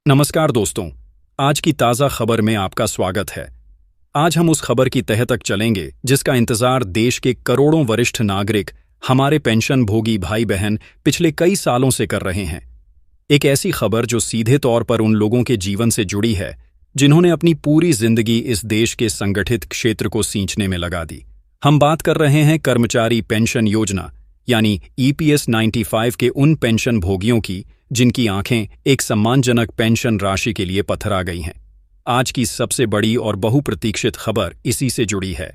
नमस्कार दोस्तों, आज की ताज़ा खबर में आपका स्वागत है। आज हम उस खबर की तह तक चलेंगे जिसका इंतजार देश के करोड़ों वरिष्ठ नागरिक, हमारे पेंशन भोगी भाई बहन पिछले कई सालों से कर रहे हैं। एक ऐसी खबर जो सीधे तौर पर उन लोगों के जीवन से जुड़ी है जिन्होंने अपनी पूरी जिंदगी इस देश के संगठित क्षेत्र को सींचने में लगा दी। हम बात कर रहे हैं कर्मचारी पेंशन योजना यानी EPS 95 के उन पेंशन भोगियों की जिनकी आंखें एक सम्मानजनक पेंशन राशि के लिए पथरा गई हैं। आज की सबसे बड़ी और बहुप्रतीक्षित खबर इसी से जुड़ी है।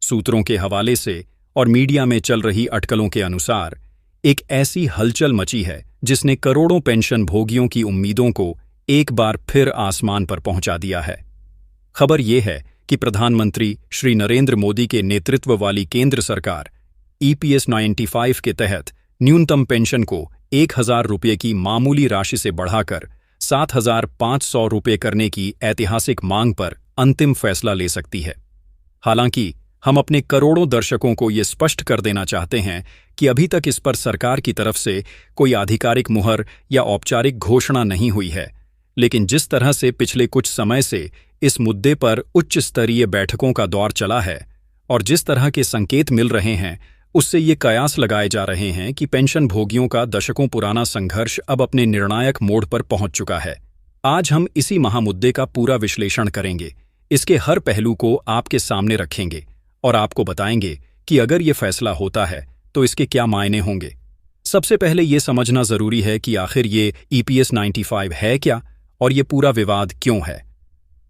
सूत्रों के हवाले से और मीडिया में चल रही अटकलों के अनुसार एक ऐसी हलचल मची है जिसने करोड़ों पेंशन भोगियों की उम्मीदों को एक बार फिर आसमान पर पहुंचा दिया है। खबर यह है कि प्रधानमंत्री श्री नरेंद्र मोदी के नेतृत्व वाली केंद्र सरकार EPS 95 के तहत न्यूनतम पेंशन को 1,000 रुपये की मामूली राशि से बढ़ाकर 7,500 रुपये करने की ऐतिहासिक मांग पर अंतिम फैसला ले सकती है। हालांकि हम अपने करोड़ों दर्शकों को ये स्पष्ट कर देना चाहते हैं कि अभी तक इस पर सरकार की तरफ से कोई आधिकारिक मुहर या औपचारिक घोषणा नहीं हुई है, लेकिन जिस तरह से पिछले कुछ समय से इस मुद्दे पर उच्च स्तरीय बैठकों का दौर चला है और जिस तरह के संकेत मिल रहे हैं, उससे ये कयास लगाए जा रहे हैं कि पेंशन भोगियों का दशकों पुराना संघर्ष अब अपने निर्णायक मोड़ पर पहुंच चुका है। आज हम इसी महामुद्दे का पूरा विश्लेषण करेंगे, इसके हर पहलू को आपके सामने रखेंगे और आपको बताएंगे कि अगर ये फैसला होता है तो इसके क्या मायने होंगे। सबसे पहले ये समझना जरूरी है कि आखिर ये EPS 95 है क्या और ये पूरा विवाद क्यों है।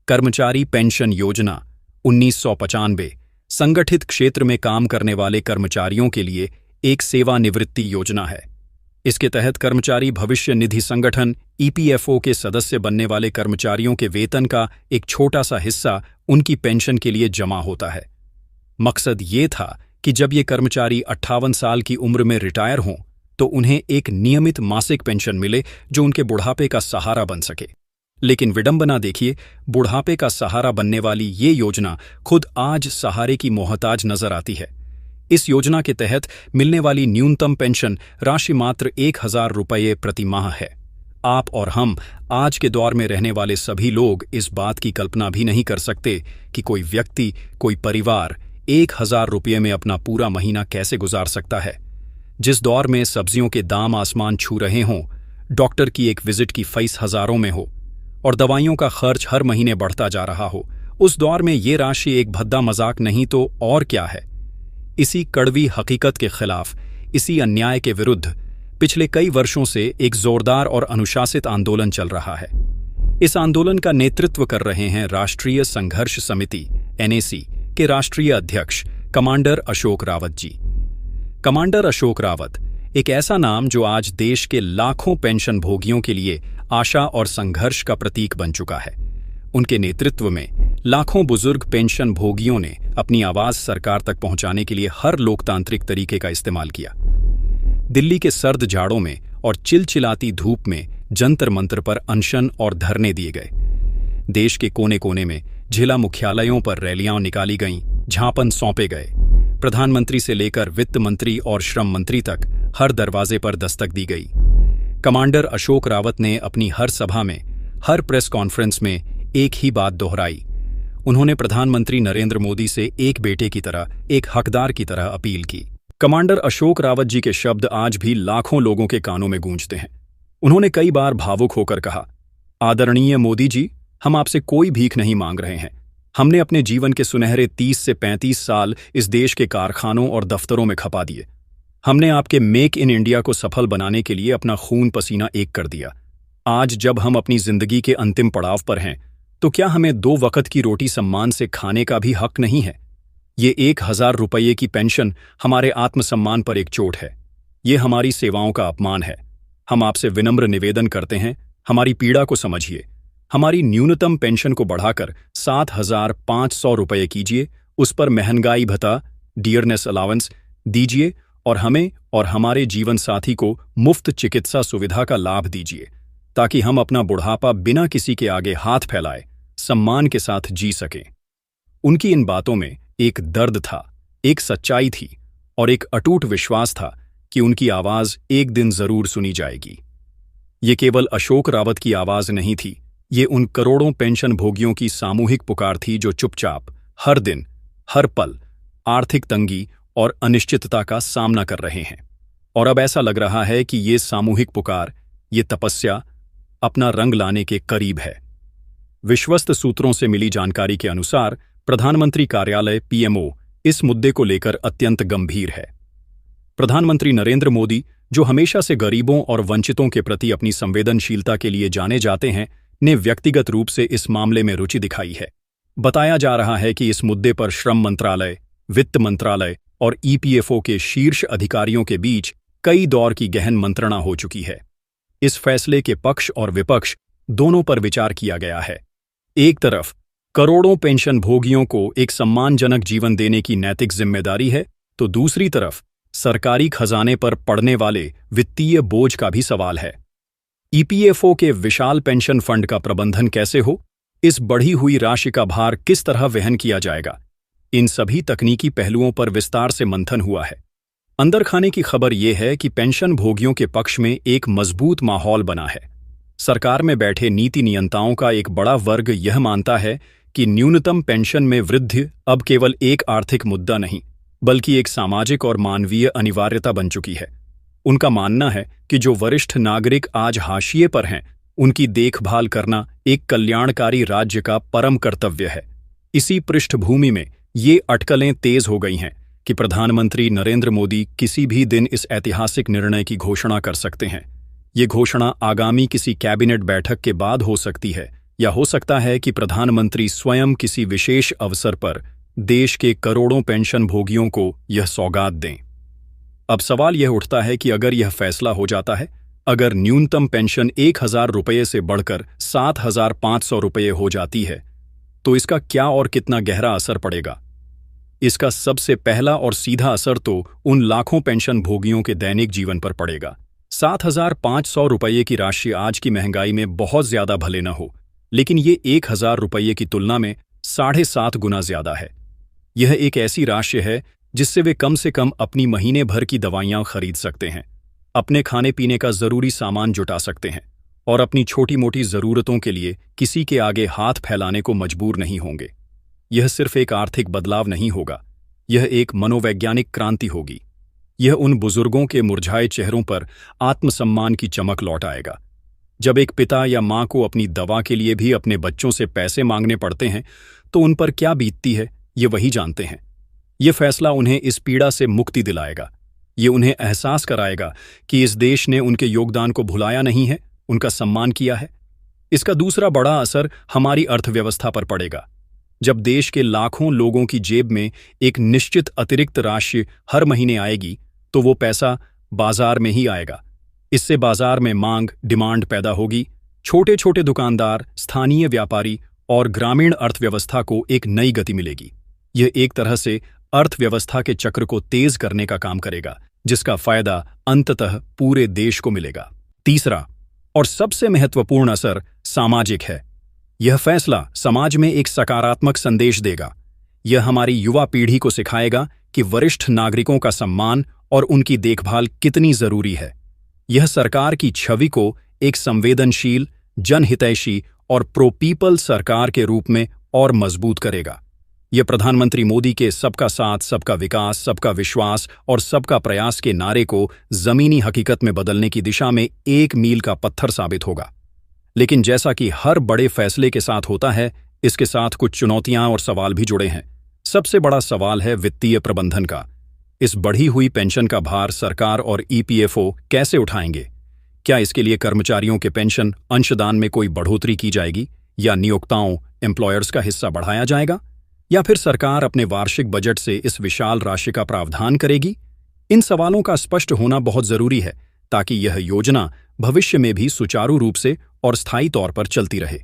कर्मचारी पेंशन योजना 1995 संगठित क्षेत्र में काम करने वाले कर्मचारियों के लिए एक सेवानिवृत्ति योजना है। इसके तहत कर्मचारी भविष्य निधि संगठन EPFO के सदस्य बनने वाले कर्मचारियों के वेतन का एक छोटा सा हिस्सा उनकी पेंशन के लिए जमा होता है। मकसद ये था कि जब ये कर्मचारी 58 साल की उम्र में रिटायर हों तो उन्हें एक नियमित मासिक पेंशन मिले जो उनके बुढ़ापे का सहारा बन सके। लेकिन विडंबना देखिए, बुढ़ापे का सहारा बनने वाली ये योजना खुद आज सहारे की मोहताज नजर आती है। इस योजना के तहत मिलने वाली न्यूनतम पेंशन राशि मात्र 1,000 रुपये प्रति माह है। आप और हम आज के दौर में रहने वाले सभी लोग इस बात की कल्पना भी नहीं कर सकते कि कोई व्यक्ति, कोई परिवार 1,000 रुपये में अपना पूरा महीना कैसे गुजार सकता है। जिस दौर में सब्जियों के दाम आसमान छू रहे हों, डॉक्टर की एक विजिट की फीस हजारों में हो और दवाइयों का खर्च हर महीने बढ़ता जा रहा हो, उस दौर में ये राशि एक भद्दा मजाक नहीं तो और क्या है। इसी कड़वी हकीकत के खिलाफ, इसी अन्याय के विरुद्ध पिछले कई वर्षों से एक जोरदार और अनुशासित आंदोलन चल रहा है। इस आंदोलन का नेतृत्व कर रहे हैं राष्ट्रीय संघर्ष समिति NAC के राष्ट्रीय अध्यक्ष कमांडर अशोक रावत जी। कमांडर अशोक रावत एक ऐसा नाम जो आज देश के लाखों पेंशन भोगियों के लिए आशा और संघर्ष का प्रतीक बन चुका है। उनके नेतृत्व में लाखों बुजुर्ग पेंशन भोगियों ने अपनी आवाज सरकार तक पहुंचाने के लिए हर लोकतांत्रिक तरीके का इस्तेमाल किया। दिल्ली के सर्द झाड़ों में और चिलचिलाती धूप में जंतर मंतर पर अनशन और धरने दिए गए। देश के कोने कोने में जिला मुख्यालयों पर रैलियां निकाली गईं, ज्ञापन सौंपे गए। प्रधानमंत्री से लेकर वित्त मंत्री और श्रम मंत्री तक हर दरवाजे पर दस्तक दी गई। कमांडर अशोक रावत ने अपनी हर सभा में, हर प्रेस कॉन्फ्रेंस में एक ही बात दोहराई। उन्होंने प्रधानमंत्री नरेंद्र मोदी से एक बेटे की तरह, एक हकदार की तरह अपील की। कमांडर अशोक रावत जी के शब्द आज भी लाखों लोगों के कानों में गूंजते हैं। उन्होंने कई बार भावुक होकर कहा, आदरणीय मोदी जी, हम आपसे कोई भीख नहीं मांग रहे हैं। हमने अपने जीवन के सुनहरे 30 से 35 साल इस देश के कारखानों और दफ्तरों में खपा दिए। हमने आपके मेक इन इंडिया को सफल बनाने के लिए अपना खून पसीना एक कर दिया। आज जब हम अपनी जिंदगी के अंतिम पड़ाव पर हैं, तो क्या हमें 2 वक्त की रोटी सम्मान से खाने का भी हक नहीं है? ये 1,000 रुपये की पेंशन हमारे आत्मसम्मान पर एक चोट है। ये हमारी सेवाओं का अपमान है। हम आपसे विनम्र निवेदन करते हैं, हमारी पीड़ा को समझिए। हमारी न्यूनतम पेंशन को बढ़ाकर 7,500 रुपये कीजिए, उस पर महंगाई भत्ता, डियरनेस अलाउंस दीजिए और हमें और हमारे जीवन साथी को मुफ्त चिकित्सा सुविधा का लाभ दीजिए, ताकि हम अपना बुढ़ापा बिना किसी के आगे हाथ फैलाए सम्मान के साथ जी सकें। उनकी इन बातों में एक दर्द था, एक सच्चाई थी और एक अटूट विश्वास था कि उनकी आवाज एक दिन जरूर सुनी जाएगी। ये केवल अशोक रावत की आवाज नहीं थी, ये उन करोड़ों पेंशन भोगियों की सामूहिक पुकार थी जो चुपचाप हर दिन, हर पल आर्थिक तंगी और अनिश्चितता का सामना कर रहे हैं। और अब ऐसा लग रहा है कि ये सामूहिक पुकार, ये तपस्या अपना रंग लाने के करीब है। विश्वस्त सूत्रों से मिली जानकारी के अनुसार प्रधानमंत्री कार्यालय पीएमओ इस मुद्दे को लेकर अत्यंत गंभीर है। प्रधानमंत्री नरेंद्र मोदी, जो हमेशा से गरीबों और वंचितों के प्रति अपनी संवेदनशीलता के लिए जाने जाते हैं, ने व्यक्तिगत रूप से इस मामले में रुचि दिखाई है। बताया जा रहा है कि इस मुद्दे पर श्रम मंत्रालय, वित्त मंत्रालय और ईपीएफओ के शीर्ष अधिकारियों के बीच कई दौर की गहन मंत्रणा हो चुकी है। इस फैसले के पक्ष और विपक्ष दोनों पर विचार किया गया है। एक तरफ करोड़ों पेंशन भोगियों को एक सम्मानजनक जीवन देने की नैतिक जिम्मेदारी है, तो दूसरी तरफ सरकारी खजाने पर पड़ने वाले वित्तीय बोझ का भी सवाल है। ईपीएफओ के विशाल पेंशन फंड का प्रबंधन कैसे हो, इस बढ़ी हुई राशि का भार किस तरह वहन किया जाएगा, इन सभी तकनीकी पहलुओं पर विस्तार से मंथन हुआ है। अंदर खाने की खबर यह है कि पेंशन भोगियों के पक्ष में एक मजबूत माहौल बना है। सरकार में बैठे नीति नियंताओं का एक बड़ा वर्ग यह मानता है कि न्यूनतम पेंशन में वृद्धि अब केवल एक आर्थिक मुद्दा नहीं, बल्कि एक सामाजिक और मानवीय अनिवार्यता बन चुकी है। उनका मानना है कि जो वरिष्ठ नागरिक आज हाशिए पर हैं, उनकी देखभाल करना एक कल्याणकारी राज्य का परम कर्तव्य है। इसी पृष्ठभूमि में ये अटकलें तेज हो गई हैं कि प्रधानमंत्री नरेंद्र मोदी किसी भी दिन इस ऐतिहासिक निर्णय की घोषणा कर सकते हैं। ये घोषणा आगामी किसी कैबिनेट बैठक के बाद हो सकती है, या हो सकता है कि प्रधानमंत्री स्वयं किसी विशेष अवसर पर देश के करोड़ों पेंशन भोगियों को यह सौगात दें। अब सवाल यह उठता है कि अगर यह फैसला हो जाता है, अगर न्यूनतम पेंशन 1000 रुपये से बढ़कर 7500 रुपये हो जाती है, तो इसका क्या और कितना गहरा असर पड़ेगा। इसका सबसे पहला और सीधा असर तो उन लाखों पेंशन भोगियों के दैनिक जीवन पर पड़ेगा। 7500 रुपये की राशि आज की महंगाई में बहुत ज्यादा भले न हो, लेकिन ये 1000 रुपये की तुलना में 7.5 गुना ज्यादा है। यह एक ऐसी राशि है जिससे वे कम से कम अपनी महीने भर की दवाइयां खरीद सकते हैं, अपने खाने पीने का जरूरी सामान जुटा सकते हैं और अपनी छोटी मोटी जरूरतों के लिए किसी के आगे हाथ फैलाने को मजबूर नहीं होंगे। यह सिर्फ एक आर्थिक बदलाव नहीं होगा, यह एक मनोवैज्ञानिक क्रांति होगी। यह उन बुजुर्गों के मुरझाए चेहरों पर आत्मसम्मान की चमक लौट आएगा। जब एक पिता या माँ को अपनी दवा के लिए भी अपने बच्चों से पैसे मांगने पड़ते हैं, तो उन पर क्या बीतती है, ये वही जानते हैं। यह फैसला उन्हें इस पीड़ा से मुक्ति दिलाएगा। ये उन्हें एहसास कराएगा कि इस देश ने उनके योगदान को भुलाया नहीं है, उनका सम्मान किया है। इसका दूसरा बड़ा असर हमारी अर्थव्यवस्था पर पड़ेगा। जब देश के लाखों लोगों की जेब में एक निश्चित अतिरिक्त राशि हर महीने आएगी, तो वो पैसा बाजार में ही आएगा। इससे बाजार में मांग, डिमांड पैदा होगी। छोटे छोटे दुकानदार, स्थानीय व्यापारी और ग्रामीण अर्थव्यवस्था को एक नई गति मिलेगी। यह एक तरह से अर्थव्यवस्था के चक्र को तेज करने का काम करेगा, जिसका फायदा अंततः पूरे देश को मिलेगा। तीसरा और सबसे महत्वपूर्ण असर सामाजिक है। यह फैसला समाज में एक सकारात्मक संदेश देगा। यह हमारी युवा पीढ़ी को सिखाएगा कि वरिष्ठ नागरिकों का सम्मान और उनकी देखभाल कितनी जरूरी है। यह सरकार की छवि को एक संवेदनशील, जनहितैषी और प्रो पीपल सरकार के रूप में और मजबूत करेगा। यह प्रधानमंत्री मोदी के सबका साथ, सबका विकास, सबका विश्वास और सबका प्रयास के नारे को जमीनी हकीकत में बदलने की दिशा में एक मील का पत्थर साबित होगा। लेकिन जैसा कि हर बड़े फैसले के साथ होता है, इसके साथ कुछ चुनौतियां और सवाल भी जुड़े हैं। सबसे बड़ा सवाल है वित्तीय प्रबंधन का। इस बढ़ी हुई पेंशन का भार सरकार और ईपीएफओ कैसे उठाएंगे? क्या इसके लिए कर्मचारियों के पेंशन अंशदान में कोई बढ़ोतरी की जाएगी, या नियोक्ताओं, एम्प्लॉयर्स का हिस्सा बढ़ाया जाएगा, या फिर सरकार अपने वार्षिक बजट से इस विशाल राशि का प्रावधान करेगी? इन सवालों का स्पष्ट होना बहुत जरूरी है, ताकि यह योजना भविष्य में भी सुचारू रूप से और स्थायी तौर पर चलती रहे।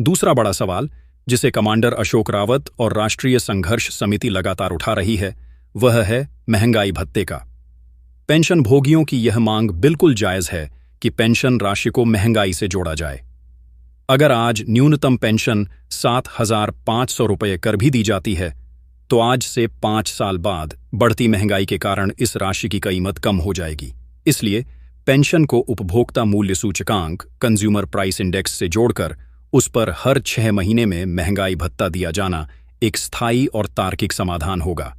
दूसरा बड़ा सवाल, जिसे कमांडर अशोक रावत और राष्ट्रीय संघर्ष समिति लगातार उठा रही है, वह है महंगाई भत्ते का। पेंशन भोगियों की यह मांग बिल्कुल जायज है कि पेंशन राशि को महंगाई से जोड़ा जाए। अगर आज न्यूनतम पेंशन 7500 रुपये कर भी दी जाती है, तो आज से 5 साल बाद बढ़ती महंगाई के कारण इस राशि की कीमत कम हो जाएगी। इसलिए पेंशन को उपभोक्ता मूल्य सूचकांक, कंज्यूमर प्राइस इंडेक्स से जोड़कर उस पर हर 6 महीने में महंगाई भत्ता दिया जाना एक स्थायी और तार्किक समाधान होगा।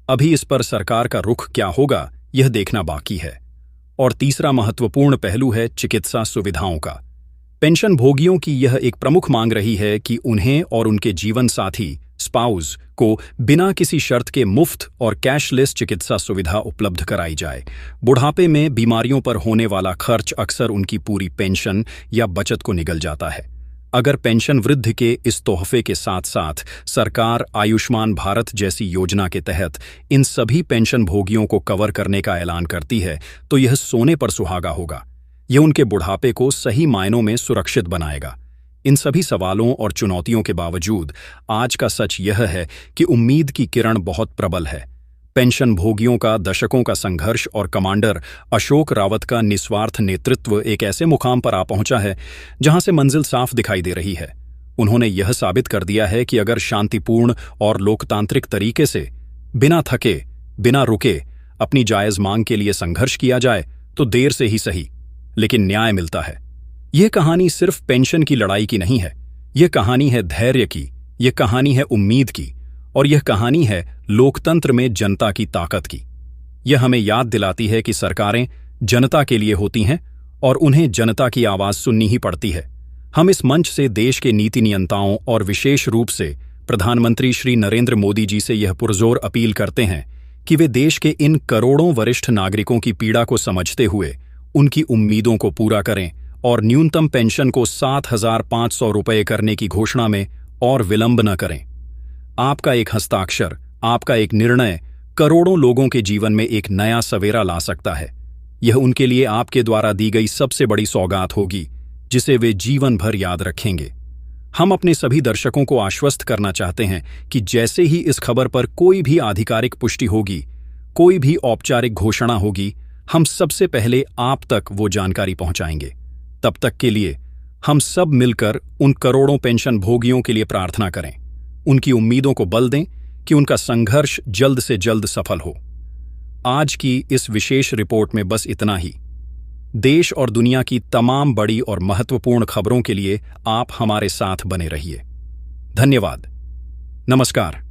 अभी इस पर सरकार का रुख क्या होगा, यह देखना बाकी है। और तीसरा महत्वपूर्ण पहलू है चिकित्सा सुविधाओं का। पेंशन भोगियों की यह एक प्रमुख मांग रही है कि उन्हें और उनके जीवन साथी स्पाउस को बिना किसी शर्त के मुफ्त और कैशलेस चिकित्सा सुविधा उपलब्ध कराई जाए। बुढ़ापे में बीमारियों पर होने वाला खर्च अक्सर उनकी पूरी पेंशन या बचत को निगल जाता है। अगर पेंशन वृद्धि के इस तोहफे के साथ साथ सरकार आयुष्मान भारत जैसी योजना के तहत इन सभी पेंशन भोगियों को कवर करने का ऐलान करती है, तो यह सोने पर सुहागा होगा। यह उनके बुढ़ापे को सही मायनों में सुरक्षित बनाएगा। इन सभी सवालों और चुनौतियों के बावजूद आज का सच यह है कि उम्मीद की किरण बहुत प्रबल है। पेंशन भोगियों का दशकों का संघर्ष और कमांडर अशोक रावत का निस्वार्थ नेतृत्व एक ऐसे मुकाम पर आ पहुंचा है जहां से मंजिल साफ दिखाई दे रही है। उन्होंने यह साबित कर दिया है कि अगर शांतिपूर्ण और लोकतांत्रिक तरीके से बिना थके, बिना रुके अपनी जायज मांग के लिए संघर्ष किया जाए तो देर से ही सही, लेकिन न्याय मिलता है। यह कहानी सिर्फ पेंशन की लड़ाई की नहीं है, यह कहानी है धैर्य की, यह कहानी है उम्मीद की, और यह कहानी है लोकतंत्र में जनता की ताकत की। यह हमें याद दिलाती है कि सरकारें जनता के लिए होती हैं और उन्हें जनता की आवाज सुननी ही पड़ती है। हम इस मंच से देश के नीति नियंताओं और विशेष रूप से प्रधानमंत्री श्री नरेंद्र मोदी जी से यह पुरजोर अपील करते हैं कि वे देश के इन करोड़ों वरिष्ठ नागरिकों की पीड़ा को समझते हुए उनकी उम्मीदों को पूरा करें और न्यूनतम पेंशन को 7,500 रुपये करने की घोषणा में और विलंब न करें। आपका एक हस्ताक्षर, आपका एक निर्णय करोड़ों लोगों के जीवन में एक नया सवेरा ला सकता है। यह उनके लिए आपके द्वारा दी गई सबसे बड़ी सौगात होगी, जिसे वे जीवन भर याद रखेंगे। हम अपने सभी दर्शकों को आश्वस्त करना चाहते हैं कि जैसे ही इस खबर पर कोई भी आधिकारिक पुष्टि होगी, कोई भी औपचारिक घोषणा होगी, हम सबसे पहले आप तक वो जानकारी पहुंचाएंगे। तब तक के लिए हम सब मिलकर उन करोड़ों पेंशन भोगियों के लिए प्रार्थना करें, उनकी उम्मीदों को बल दें कि उनका संघर्ष जल्द से जल्द सफल हो। आज की इस विशेष रिपोर्ट में बस इतना ही। देश और दुनिया की तमाम बड़ी और महत्वपूर्ण खबरों के लिए आप हमारे साथ बने रहिए। धन्यवाद। नमस्कार।